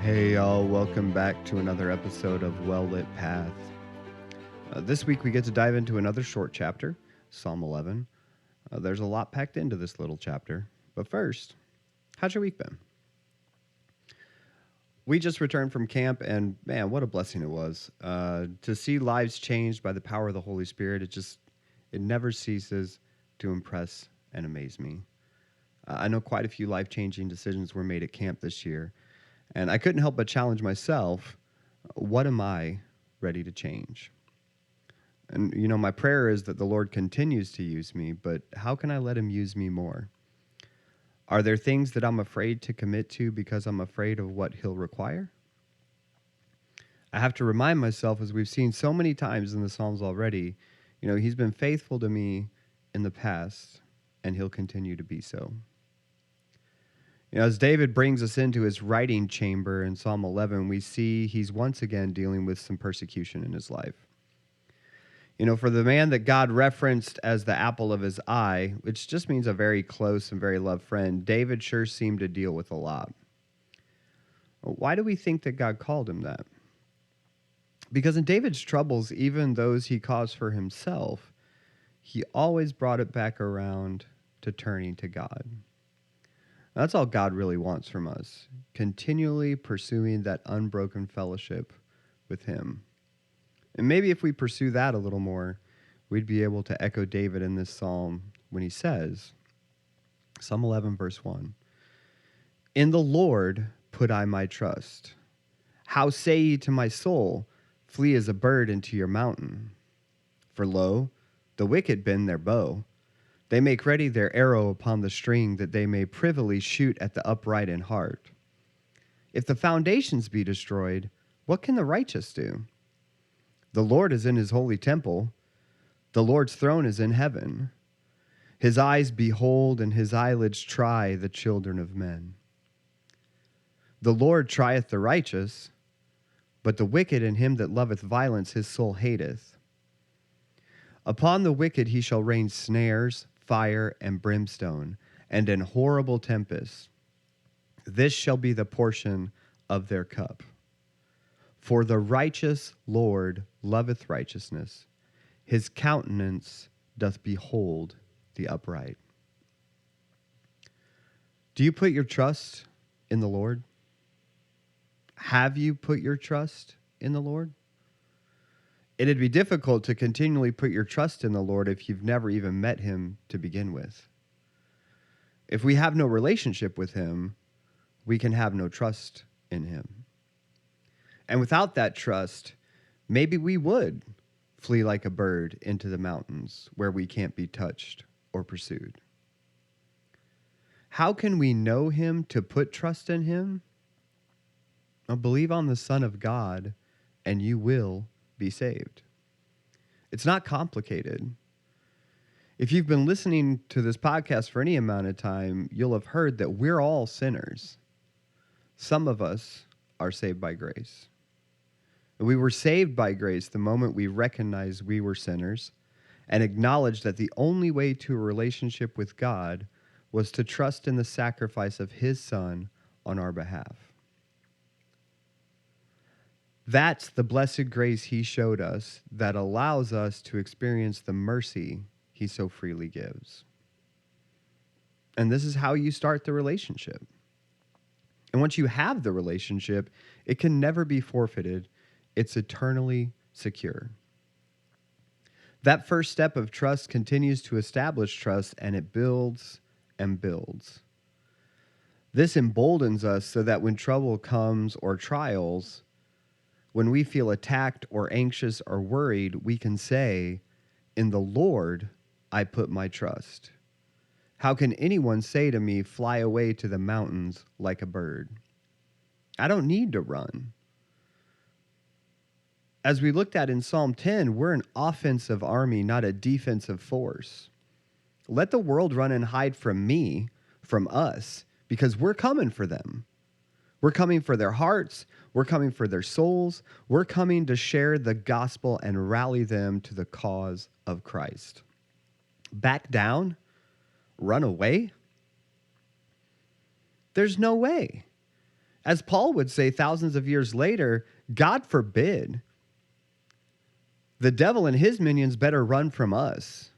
Hey y'all, welcome back to another episode of Well Lit Path. This week we get to dive into another short chapter, Psalm 11. There's a lot packed into this little chapter, but first, how's your week been? We just returned from camp, and man, what a blessing it was. To see lives changed by the power of the Holy Spirit, it never ceases to impress and amaze me. I know quite a few life-changing decisions were made at camp this year, and I couldn't help but challenge myself, what am I ready to change? And, my prayer is that the Lord continues to use me, but how can I let him use me more? Are there things that I'm afraid to commit to because I'm afraid of what he'll require? I have to remind myself, as we've seen so many times in the Psalms already, he's been faithful to me in the past, and he'll continue to be so. As David brings us into his writing chamber in Psalm 11, we see he's once again dealing with some persecution in his life. For the man that God referenced as the apple of his eye, which just means a very close and very loved friend, David sure seemed to deal with a lot. Why do we think that God called him that? Because in David's troubles, even those he caused for himself, he always brought it back around to turning to God. That's all God really wants from us, continually pursuing that unbroken fellowship with him. And maybe if we pursue that a little more, we'd be able to echo David in this psalm when he says, Psalm 11, verse 1, "In the Lord put I my trust. How say ye to my soul, flee as a bird into your mountain? For lo, the wicked bend their bow. They make ready their arrow upon the string, that they may privily shoot at the upright in heart. If the foundations be destroyed, what can the righteous do? The Lord is in his holy temple. The Lord's throne is in heaven. His eyes behold, and his eyelids try the children of men. The Lord trieth the righteous, but the wicked and him that loveth violence his soul hateth. Upon the wicked he shall rain snares, fire, and brimstone, and an horrible tempest. This shall be the portion of their cup. For the righteous Lord loveth righteousness. His countenance doth behold the upright." Do you put your trust in the Lord? Have you put your trust in the Lord? It'd be difficult to continually put your trust in the Lord if you've never even met him to begin with. If we have no relationship with him, we can have no trust in him. And without that trust, maybe we would flee like a bird into the mountains where we can't be touched or pursued. How can we know him to put trust in him? Well, believe on the Son of God, and you will be saved. It's not complicated. If you've been listening to this podcast for any amount of time, you'll have heard that we're all sinners. Some of us are saved by grace. We were saved by grace the moment we recognized we were sinners and acknowledged that the only way to a relationship with God was to trust in the sacrifice of his Son on our behalf. That's the blessed grace he showed us that allows us to experience the mercy he so freely gives. And this is how you start the relationship. And once you have the relationship, it can never be forfeited. It's eternally secure. That first step of trust continues to establish trust, and it builds and builds. This emboldens us so that when trouble comes or trials, when we feel attacked or anxious or worried, we can say, "In the Lord I put my trust. How can anyone say to me, fly away to the mountains like a bird?" I don't need to run. As we looked at in Psalm 10, we're an offensive army, not a defensive force. Let the world run and hide from me, from us, because we're coming for them. We're coming for their hearts. We're coming for their souls. We're coming to share the gospel and rally them to the cause of Christ. Back down? Run away? There's no way. As Paul would say thousands of years later, God forbid. The devil and his minions better run from us,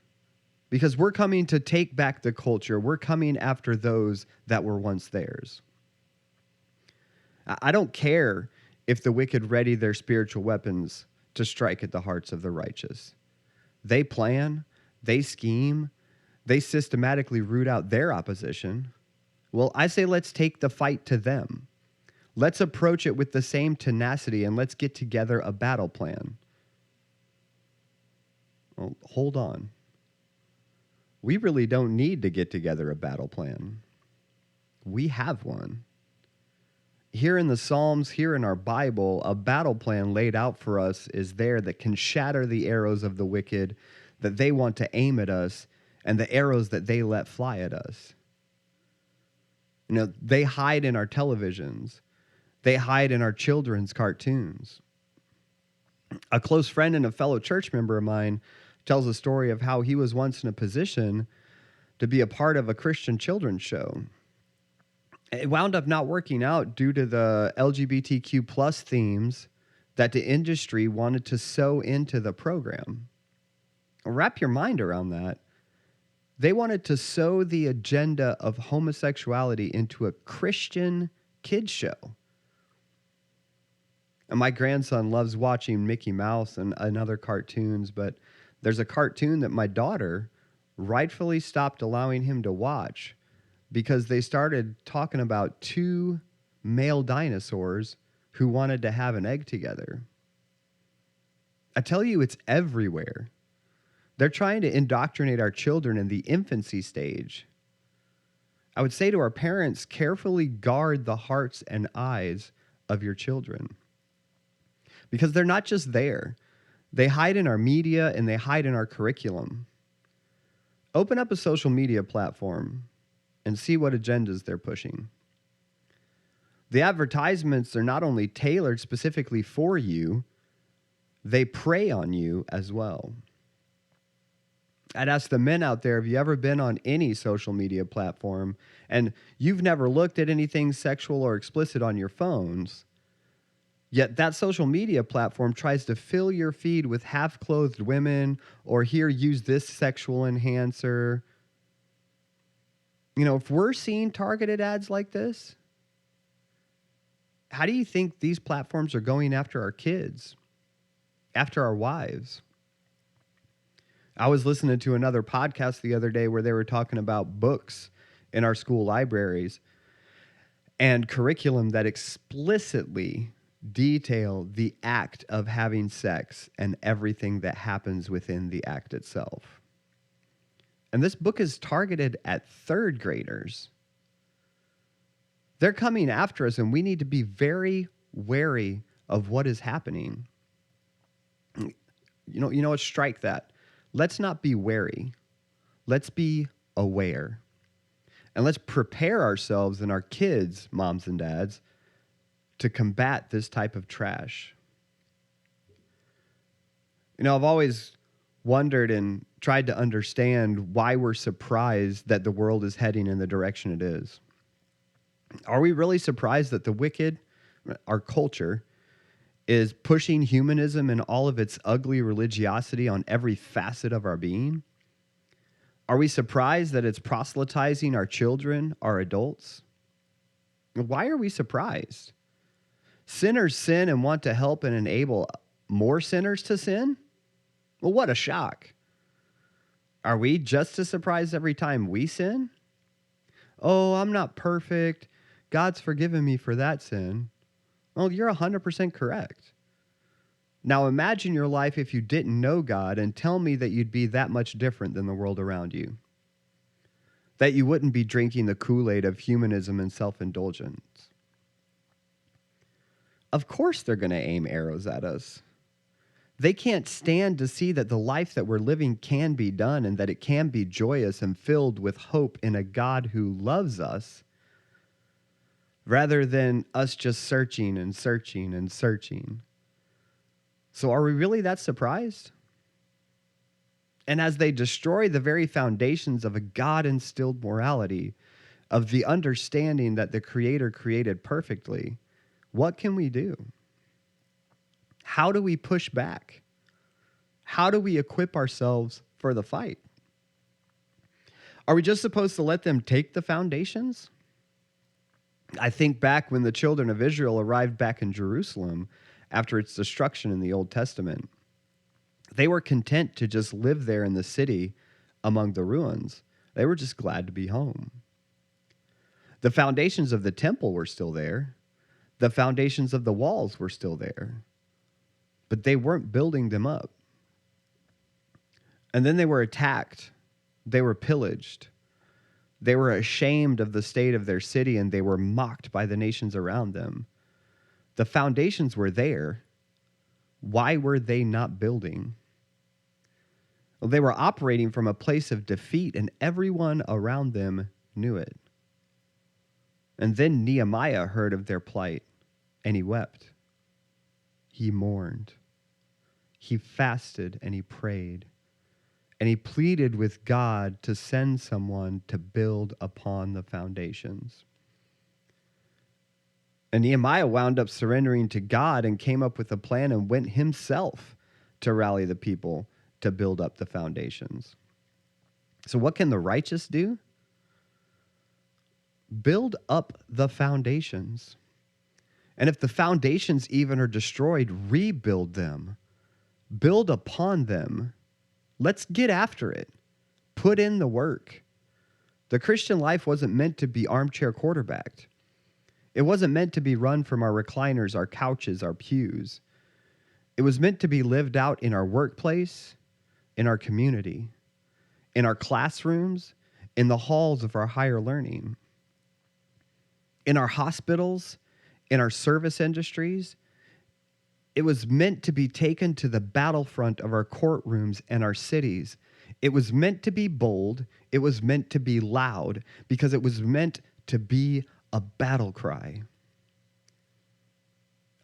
because we're coming to take back the culture. We're coming after those that were once theirs. I don't care if the wicked ready their spiritual weapons to strike at the hearts of the righteous. They plan, they scheme, they systematically root out their opposition. Well, I say let's take the fight to them. Let's approach it with the same tenacity, and let's get together a battle plan. Well, hold on. We really don't need to get together a battle plan. We have one. Here in the Psalms, here in our Bible, a battle plan laid out for us is there that can shatter the arrows of the wicked that they want to aim at us and the arrows that they let fly at us. You know, they hide in our televisions. They hide in our children's cartoons. A close friend and a fellow church member of mine tells a story of how he was once in a position to be a part of a Christian children's show. It wound up not working out due to the LGBTQ plus themes that the industry wanted to sew into the program. Wrap your mind around that. They wanted to sew the agenda of homosexuality into a Christian kids show. And my grandson loves watching Mickey Mouse and other cartoons, but there's a cartoon that my daughter rightfully stopped allowing him to watch because they started talking about two male dinosaurs who wanted to have an egg together. I tell you, it's everywhere. They're trying to indoctrinate our children in the infancy stage. I would say to our parents, carefully guard the hearts and eyes of your children, because they're not just there. They hide in our media and they hide in our curriculum. Open up a social media platform and see what agendas they're pushing. The advertisements are not only tailored specifically for you, they prey on you as well. I'd ask the men out there, have you ever been on any social media platform and you've never looked at anything sexual or explicit on your phones, yet that social media platform tries to fill your feed with half-clothed women, or here, use this sexual enhancer. You know, if we're seeing targeted ads like this, how do you think these platforms are going after our kids, after our wives? I was listening to another podcast the other day where they were talking about books in our school libraries and curriculum that explicitly detail the act of having sex and everything that happens within the act itself. And this book is targeted at third graders. They're coming after us, and we need to be very wary of what is happening. You know what? Strike that. Let's not be wary. Let's be aware. And let's prepare ourselves and our kids, moms and dads, to combat this type of trash. You know, I've always wondered and tried to understand why we're surprised that the world is heading in the direction it is. Are we really surprised that the wicked, our culture, is pushing humanism and all of its ugly religiosity on every facet of our being? Are we surprised that it's proselytizing our children, our adults? Why are we surprised? Sinners sin and want to help and enable more sinners to sin? Well, what a shock. Are we just as surprised every time we sin? Oh, I'm not perfect. God's forgiven me for that sin. Well, you're 100% correct. Now imagine your life if you didn't know God, and tell me that you'd be that much different than the world around you. That you wouldn't be drinking the Kool-Aid of humanism and self-indulgence. Of course they're going to aim arrows at us. They can't stand to see that the life that we're living can be done and that it can be joyous and filled with hope in a God who loves us, rather than us just searching and searching and searching. So are we really that surprised? And as they destroy the very foundations of a God-instilled morality, of the understanding that the Creator created perfectly, What can we do? How do we push back? How do we equip ourselves for the fight? Are we just supposed to let them take the foundations? I think back when the children of Israel arrived back in Jerusalem after its destruction in the Old Testament. They were content to just live there in the city among the ruins. They were just glad to be home. The foundations of the temple were still there. The foundations of the walls were still there. But they weren't building them up. And then they were attacked. They were pillaged. They were ashamed of the state of their city, and they were mocked by the nations around them. The foundations were there. Why were they not building? Well, they were operating from a place of defeat, and everyone around them knew it. And then Nehemiah heard of their plight, and he wept. He mourned. He fasted, and he prayed. And he pleaded with God to send someone to build upon the foundations. And Nehemiah wound up surrendering to God and came up with a plan and went himself to rally the people to build up the foundations. So what can the righteous do? Build up the foundations. And if the foundations even are destroyed, rebuild them. Build upon them. Let's get after it. Put in the work. The Christian life wasn't meant to be armchair quarterbacked. It wasn't meant to be run from our recliners, our couches, our pews. It was meant to be lived out in our workplace, in our community, in our classrooms, in the halls of our higher learning, in our hospitals, in our service industries. It was meant to be taken to the battlefront of our courtrooms and our cities. It was meant to be bold. It was meant to be loud, because it was meant to be a battle cry.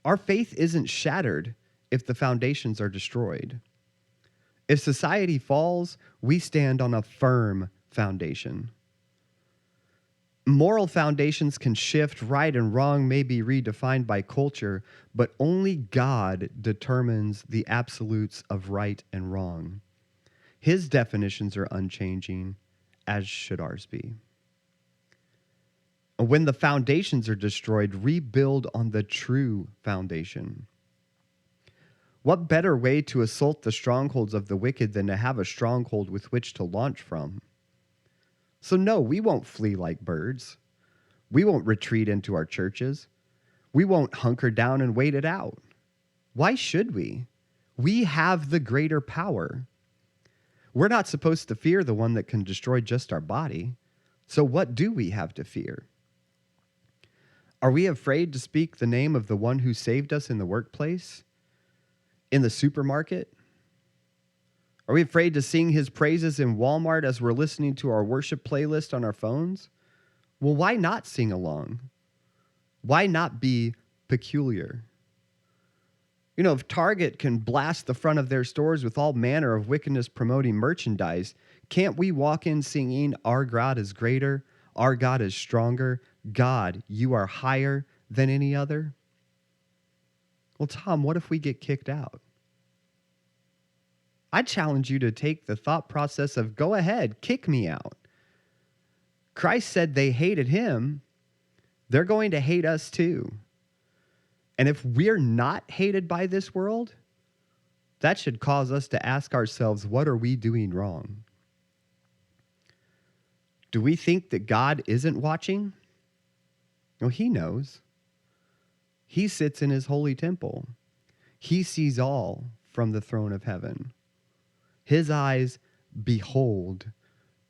Our faith isn't shattered if the foundations are destroyed. If society falls, we stand on a firm foundation. Moral foundations can shift. Right and wrong may be redefined by culture, but only God determines the absolutes of right and wrong. His definitions are unchanging, as should ours be. When the foundations are destroyed, rebuild on the true foundation. What better way to assault the strongholds of the wicked than to have a stronghold with which to launch from? So no, we won't flee like birds. We won't retreat into our churches. We won't hunker down and wait it out. Why should we? We have the greater power. We're not supposed to fear the one that can destroy just our body. So what do we have to fear? Are we afraid to speak the name of the one who saved us in the workplace? In the supermarket? Are we afraid to sing his praises in Walmart as we're listening to our worship playlist on our phones? Well, why not sing along? Why not be peculiar? You know, if Target can blast the front of their stores with all manner of wickedness promoting merchandise, can't we walk in singing, "Our God is greater, our God is stronger, God, you are higher than any other"? Well, Tom, what if we get kicked out? I challenge you to take the thought process of, go ahead, kick me out. Christ said they hated him. They're going to hate us too. And if we're not hated by this world, that should cause us to ask ourselves, what are we doing wrong? Do we think that God isn't watching? No, he knows. He sits in his holy temple. He sees all from the throne of heaven. His eyes behold,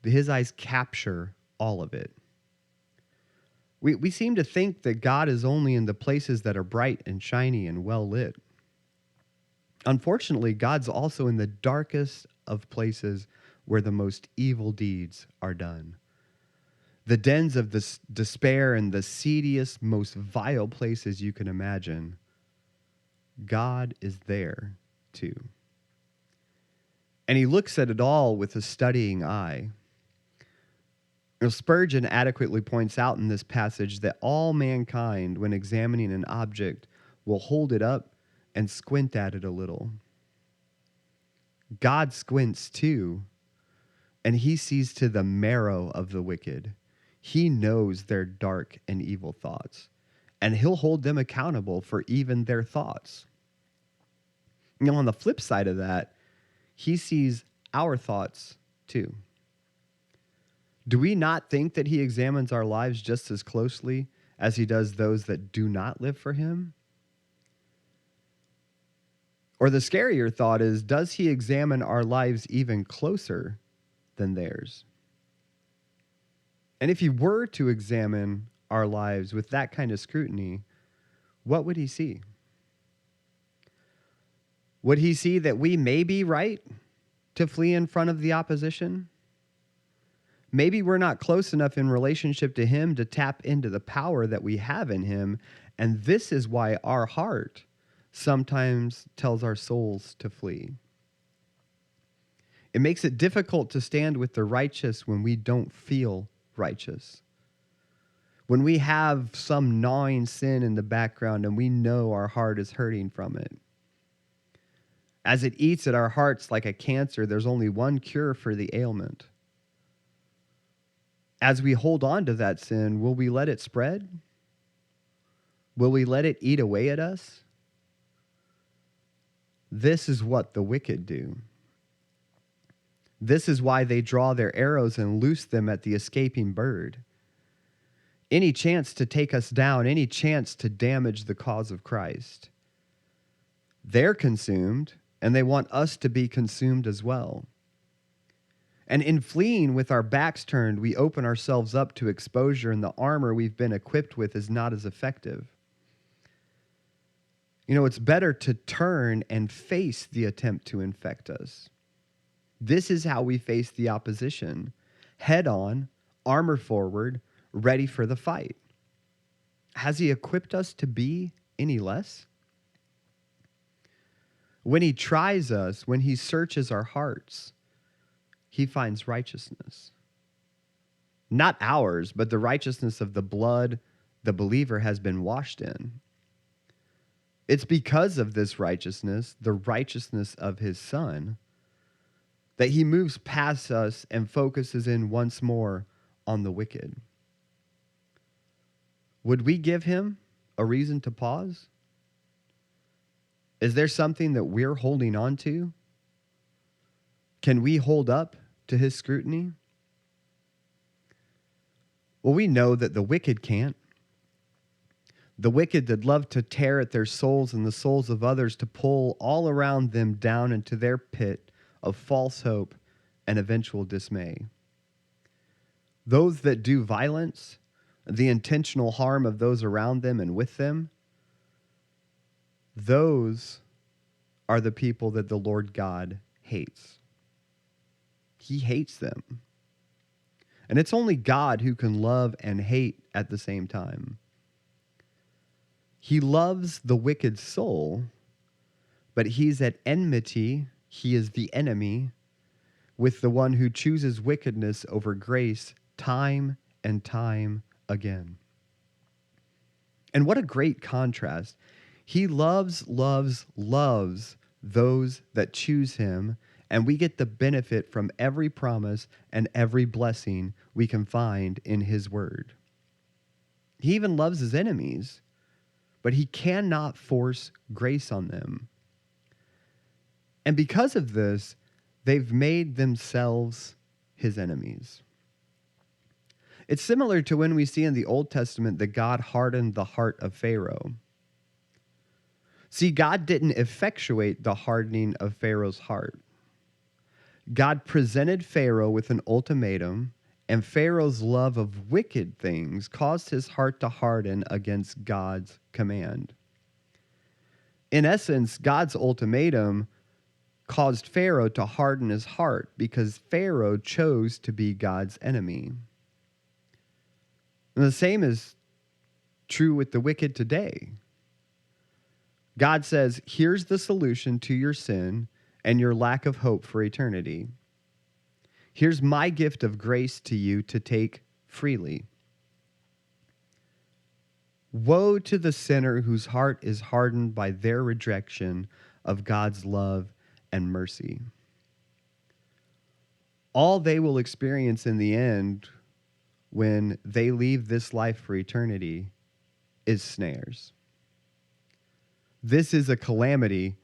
his eyes capture all of it. We seem to think that God is only in the places that are bright and shiny and well lit. Unfortunately, God's also in the darkest of places where the most evil deeds are done. The dens of this despair and the seediest, most vile places you can imagine. God is there too. And he looks at it all with a studying eye. Spurgeon adequately points out in this passage that all mankind, when examining an object, will hold it up and squint at it a little. God squints too, and he sees to the marrow of the wicked. He knows their dark and evil thoughts, and he'll hold them accountable for even their thoughts. On the flip side of that, he sees our thoughts too. Do we not think that he examines our lives just as closely as he does those that do not live for him? Or the scarier thought is, does he examine our lives even closer than theirs? And if he were to examine our lives with that kind of scrutiny, what would he see? Would he see that we may be right to flee in front of the opposition? Maybe we're not close enough in relationship to him to tap into the power that we have in him, and this is why our heart sometimes tells our souls to flee. It makes it difficult to stand with the righteous when we don't feel righteous. When we have some gnawing sin in the background and we know our heart is hurting from it. As it eats at our hearts like a cancer, there's only one cure for the ailment. As we hold on to that sin, will we let it spread? Will we let it eat away at us? This is what the wicked do. This is why they draw their arrows and loose them at the escaping bird. Any chance to take us down, any chance to damage the cause of Christ. They're consumed, and they want us to be consumed as well. And in fleeing with our backs turned, we open ourselves up to exposure, and the armor we've been equipped with is not as effective. It's better to turn and face the attempt to infect us. This is how we face the opposition. Head on, armor forward, ready for the fight. Has he equipped us to be any less? When he tries us, when he searches our hearts, he finds righteousness. Not ours, but the righteousness of the blood the believer has been washed in. It's because of this righteousness, the righteousness of his Son, that he moves past us and focuses in once more on the wicked. Would we give him a reason to pause? Is there something that we're holding on to? Can we hold up to his scrutiny? Well, we know that the wicked can't. The wicked that love to tear at their souls and the souls of others to pull all around them down into their pit of false hope and eventual dismay. Those that do violence, the intentional harm of those around them and with them, those are the people that the Lord God hates. He hates them. And it's only God who can love and hate at the same time. He loves the wicked soul, but he's at enmity, he is the enemy, with the one who chooses wickedness over grace time and time again. And what a great contrast. He loves those that choose him, and we get the benefit from every promise and every blessing we can find in his word. He even loves his enemies, but he cannot force grace on them. And because of this, they've made themselves his enemies. It's similar to when we see in the Old Testament that God hardened the heart of Pharaoh. See, God didn't effectuate the hardening of Pharaoh's heart. God presented Pharaoh with an ultimatum, and Pharaoh's love of wicked things caused his heart to harden against God's command. In essence, God's ultimatum caused Pharaoh to harden his heart because Pharaoh chose to be God's enemy. And the same is true with the wicked today. God says, here's the solution to your sin and your lack of hope for eternity. Here's my gift of grace to you to take freely. Woe to the sinner whose heart is hardened by their rejection of God's love and mercy. All they will experience in the end when they leave this life for eternity is snares. This is a calamity.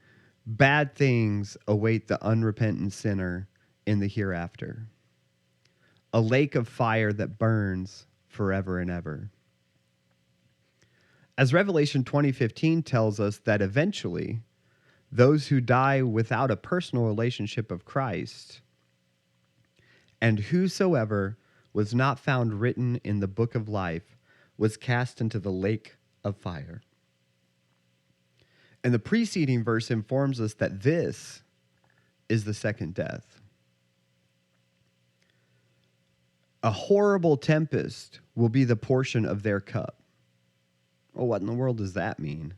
Bad things await the unrepentant sinner in the hereafter. A lake of fire that burns forever and ever. As Revelation 20:15 tells us that eventually, those who die without a personal relationship of Christ, and whosoever was not found written in the book of life, was cast into the lake of fire. And the preceding verse informs us that this is the second death. A horrible tempest will be the portion of their cup. Well, what in the world does that mean?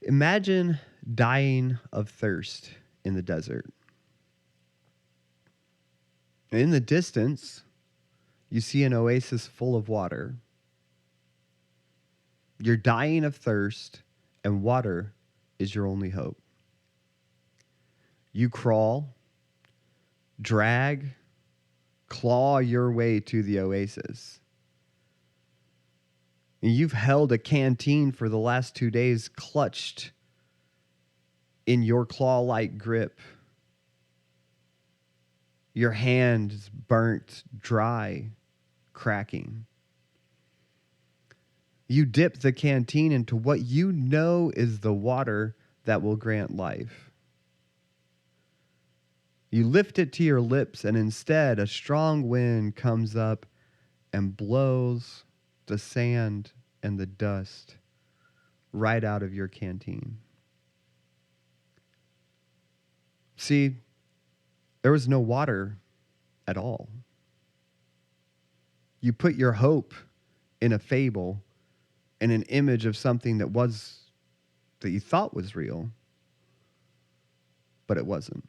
Imagine dying of thirst in the desert. In the distance, you see an oasis full of water. You're dying of thirst, and water is your only hope. You crawl, drag, claw your way to the oasis. And you've held a canteen for the last 2 days, clutched in your claw-like grip. Your hand is burnt, dry, cracking. You dip the canteen into what you know is the water that will grant life. You lift it to your lips, and instead a strong wind comes up and blows the sand and the dust right out of your canteen. See, there was no water at all. You put your hope in a fable, in an image of something that you thought was real, but it wasn't.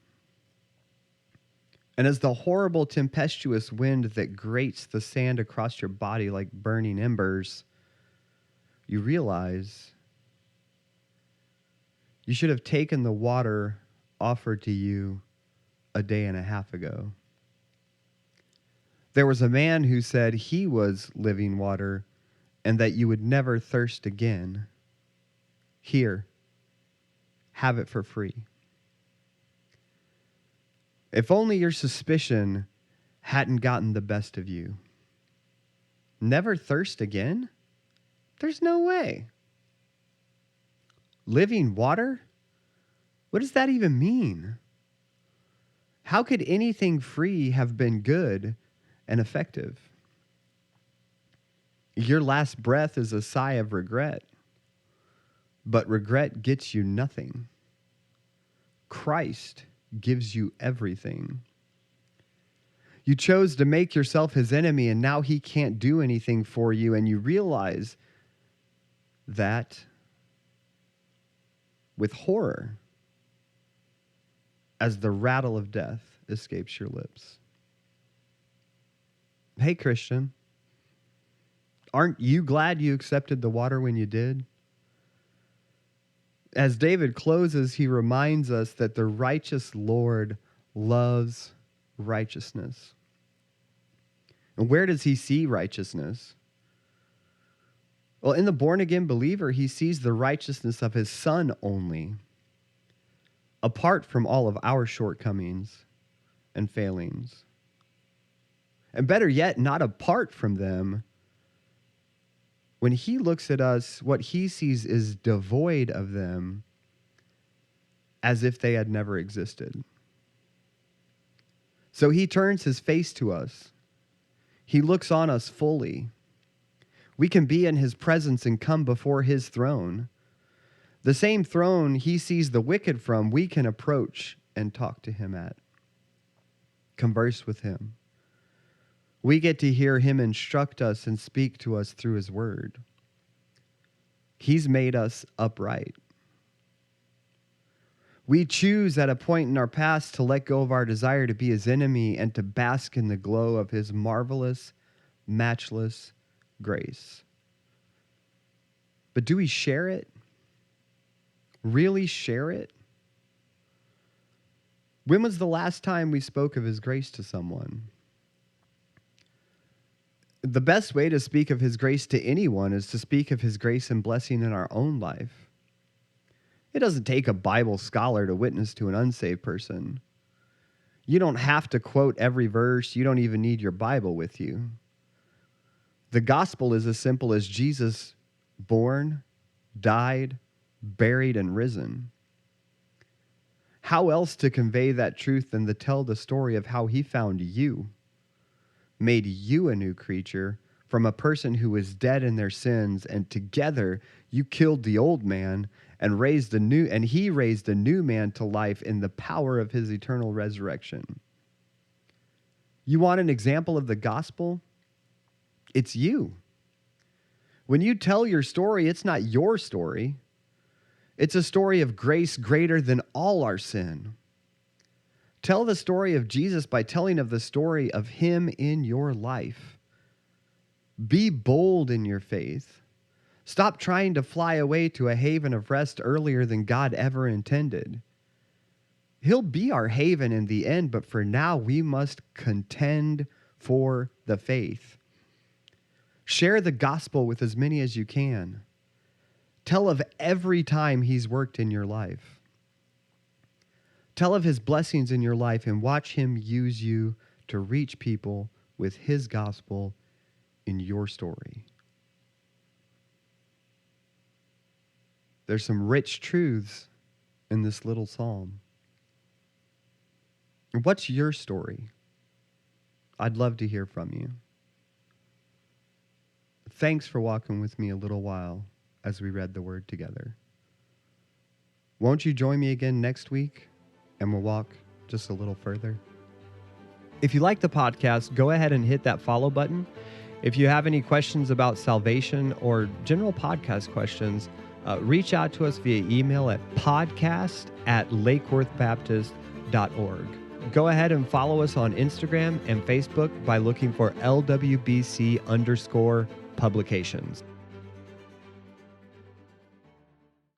And as the horrible tempestuous wind that grates the sand across your body like burning embers, you realize you should have taken the water offered to you a day and a half ago. There was a man who said he was living water and that you would never thirst again. Here, have it for free. If only your suspicion hadn't gotten the best of you. Never thirst again? There's no way. Living water? What does that even mean? How could anything free have been good and effective? Your last breath is a sigh of regret, but regret gets you nothing. Christ gives you everything. You chose to make yourself his enemy, and now he can't do anything for you, and you realize that with horror as the rattle of death escapes your lips. Hey, Christian, aren't you glad you accepted the water when you did? As David closes, he reminds us that the righteous Lord loves righteousness. And where does he see righteousness? Well, in the born-again believer, he sees the righteousness of his Son only, apart from all of our shortcomings and failings. And better yet, not apart from them. When he looks at us, what he sees is devoid of them, as if they had never existed. So he turns his face to us. He looks on us fully. We can be in his presence and come before his throne. The same throne he sees the wicked from, we can approach and talk to him at. Converse with him. We get to hear him instruct us and speak to us through his word. He's made us upright. We choose at a point in our past to let go of our desire to be his enemy and to bask in the glow of his marvelous, matchless grace. But do we share it? Really share it? When was the last time we spoke of his grace to someone? The best way to speak of his grace to anyone is to speak of his grace and blessing in our own life. It doesn't take a Bible scholar to witness to an unsaved person. You don't have to quote every verse. You don't even need your Bible with you. The gospel is as simple as Jesus born, died, buried, and risen. How else to convey that truth than to tell the story of how he found you, made you a new creature from a person who was dead in their sins, and together you killed the old man and he raised a new man to life in the power of his eternal resurrection. You want an example of the gospel? It's you. When you tell your story, it's not your story. It's a story of grace greater than all our sin. Tell the story of Jesus by telling of the story of him in your life. Be bold in your faith. Stop trying to fly away to a haven of rest earlier than God ever intended. He'll be our haven in the end, but for now we must contend for the faith. Share the gospel with as many as you can. Tell of every time he's worked in your life. Tell of his blessings in your life and watch him use you to reach people with his gospel in your story. There's some rich truths in this little psalm. What's your story? I'd love to hear from you. Thanks for walking with me a little while as we read the word together. Won't you join me again next week and we'll walk just a little further? If you like the podcast, go ahead and hit that follow button. If you have any questions about salvation or general podcast questions, reach out to us via email at podcast@lakeworthbaptist.org. Go ahead and follow us on Instagram and Facebook by looking for LWBC_publications.